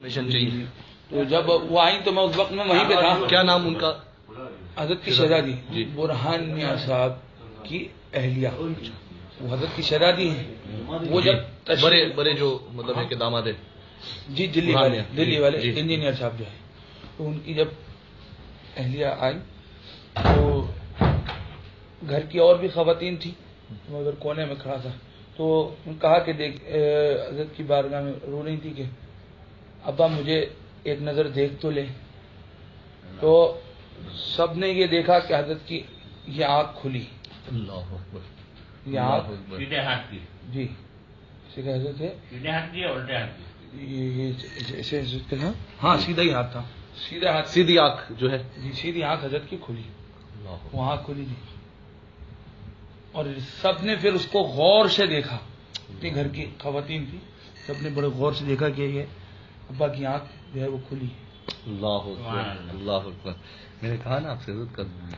چاہیے. تو جب وہ آئیں تو میں اس وقت میں وہیں پہ تھا. کیا نام ان کا؟ حضرت کی شہزادی برہان میاں صاحب کی اہلیہ، وہ حضرت کی شہزادی ہیں. وہ جب بڑے جو مطلب ہے کہ داماد ہے جی دلی والے انجینئر صاحب جو ہیں، تو ان کی جب اہلیہ آئی تو گھر کی اور بھی خواتین تھیں، میں ادھر کونے میں کھڑا تھا. تو کہا کہ دیکھ حضرت کی بارگاہ میں رو رہی تھی کہ ابا مجھے ایک نظر دیکھ تو لے. تو سب نے یہ دیکھا کہ حضرت کی یہ آنکھ کھلی. اللہ اکبر. یہ آنکھ سیدھے ہاتھ کی جی اسے کہ حضرت ہے سیدھے ہاتھ کی الٹے ہاتھ کی ایسے ہاں سیدھا ہی ہاتھ تھا، سیدھا ہاتھ، سیدھی آنکھ جو ہے جی سیدھی آنکھ حضرت کی کھلی. وہ آنکھ کھلی تھی اور سب نے پھر اس کو غور سے دیکھا. اپنے گھر کی خواتین تھی، سب نے بڑے غور سے دیکھا کہ یہ ابا کی آنکھ جو ہے وہ کھلی. اللہ اکبر. اللہ اکبر. میں نے کہا نا آپ سے ضرور کر دوں.